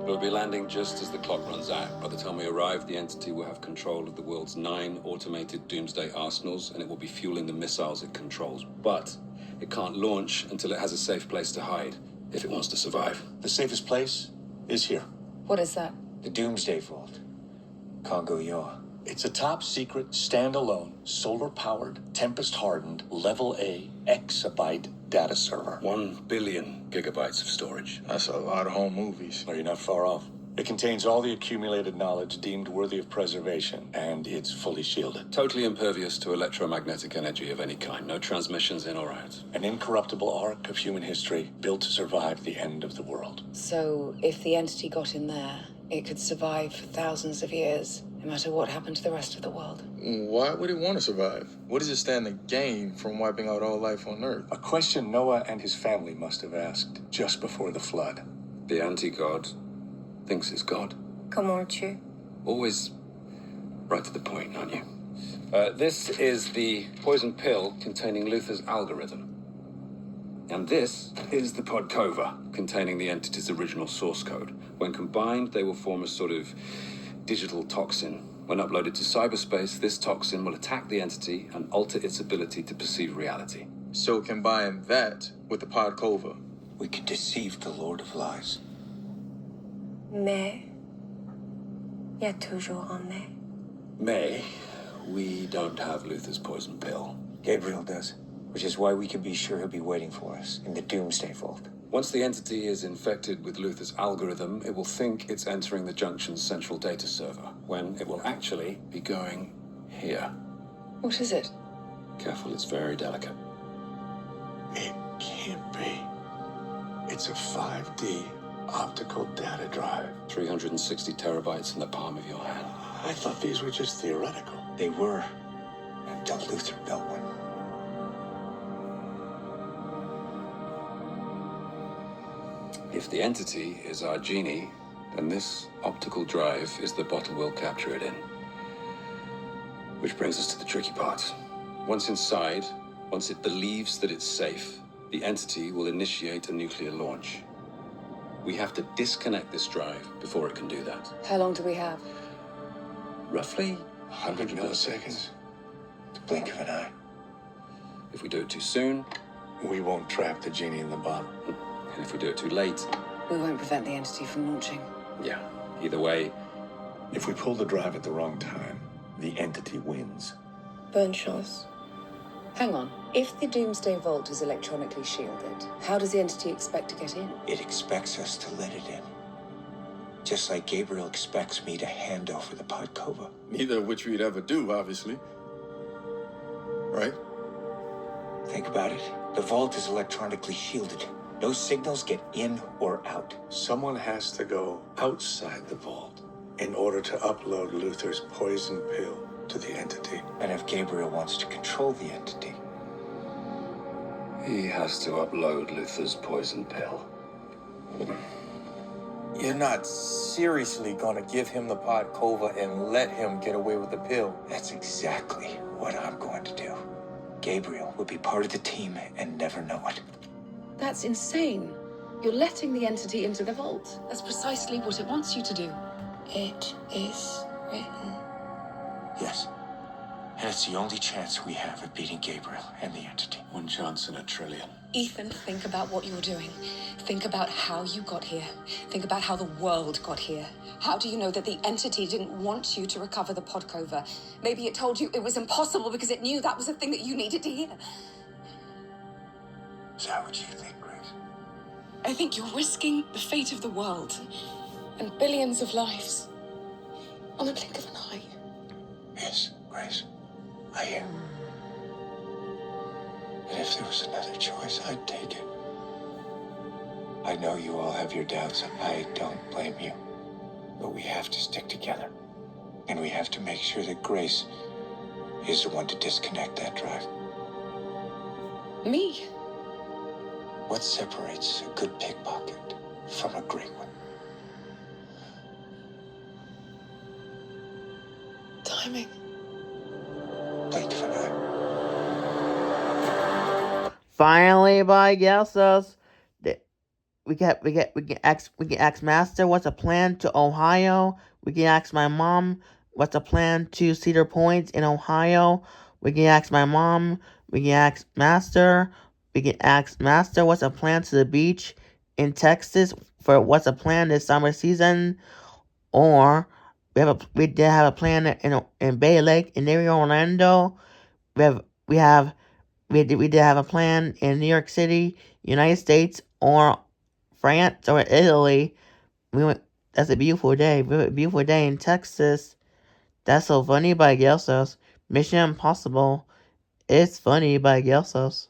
We'll be landing just as the clock runs out. By the time we arrive, the entity will have control of the world's 9 automated doomsday arsenals, and it will be fueling the missiles it controls. But it can't launch until it has a safe place to hide, if it wants to survive. The safest place is here. What is that? The Doomsday Vault. Congo Yaw. It's a top-secret, standalone, solar-powered, Tempest-hardened, Level A, exabyte data server. 1 billion gigabytes of storage. That's a lot of home movies. Well, you're not far off. It contains all the accumulated knowledge deemed worthy of preservation, and it's fully shielded. Totally impervious to electromagnetic energy of any kind. No transmissions in or out. An incorruptible arc of human history built to survive the end of the world. So, if the entity got in there, it could survive for thousands of years, no matter what happened to the rest of the world. Why would it want to survive? What does it stand to gain from wiping out all life on Earth? A question Noah and his family must have asked just before the flood. The anti-god thinks it's God. Comment tu? Always right to the point, aren't you? This is the poison pill containing Luther's algorithm. And this is the Podkova, containing the entity's original source code. When combined, they will form a sort of digital toxin. When uploaded to cyberspace, this toxin will attack the entity and alter its ability to perceive reality. So combine that with the Podkova. We could deceive the Lord of Lies. Mais, y a toujours un mais. May, we don't have Luther's poison pill. Gabriel does, which is why we can be sure he'll be waiting for us in the Doomsday Vault. Once the entity is infected with Luther's algorithm, it will think it's entering the Junction's central data server, when it will actually be going here. What is it? Careful, it's very delicate. It can't be. It's a 5D optical data drive. 360 terabytes in the palm of your hand. I thought these were just theoretical. They were, until Luther built one. If the entity is our genie, then this optical drive is the bottle we'll capture it in. Which brings us to the tricky part. Once inside, once it believes that it's safe, the entity will initiate a nuclear launch. We have to disconnect this drive before it can do that. How long do we have? Roughly 100 milliseconds. The blink of an eye. If we do it too soon, We won't trap the genie in the bottle. and if we do it too late, We won't prevent the entity from launching. yeah. Either way, If we pull the drive at the wrong time, the entity wins. Bonne chance. Hang on. If the Doomsday Vault is electronically shielded, how does the entity expect to get in? It expects us to let it in. Just like Gabriel expects me to hand over the Podkova. Neither of which we'd ever do, obviously. Right? Think about it. The vault is electronically shielded. No signals get in or out. Someone has to go outside the vault in order to upload Luther's poison pill to the entity. And if Gabriel wants to control the entity, he has to upload Luther's poison pill. You're not seriously gonna give him the Podkova and let him get away with the pill. that's exactly what I'm going to do. Gabriel will be part of the team and never know it. That's insane. You're letting the entity into the vault. That's precisely what it wants you to do. It is written. Yes. And it's the only chance we have of beating Gabriel and the entity. 1 chance in a trillion. Ethan, think about what you're doing. Think about how you got here. Think about how the world got here. How do you know that the entity didn't want you to recover the Podkova? Maybe it told you it was impossible because it knew that was the thing that you needed to hear. Is that what you think, Grace? I think you're risking the fate of the world and billions of lives on the blink of an eye. Yes, Grace. I am. And if there was another choice, I'd take it. I know you all have your doubts. I don't blame you. But we have to stick together. And we have to make sure that Grace is the one to disconnect that drive. Me? What separates a good pickpocket from a great one? Timing. Blink of an eye. Finally, by guesses. can ask Master what's the plan to Ohio. We can ask my mom what's the plan to Cedar Point in Ohio. We can ask my mom. We can ask Master. We can ask Master what's the plan to the beach in Texas for what's the plan this summer season. Or we did have a plan in Bay Lake in near Orlando. We did have a plan in New York City, United States, or France or Italy. That's a beautiful day. Beautiful day in Texas. That's so funny by Gelsos. Mission Impossible. It's funny by Gelsos.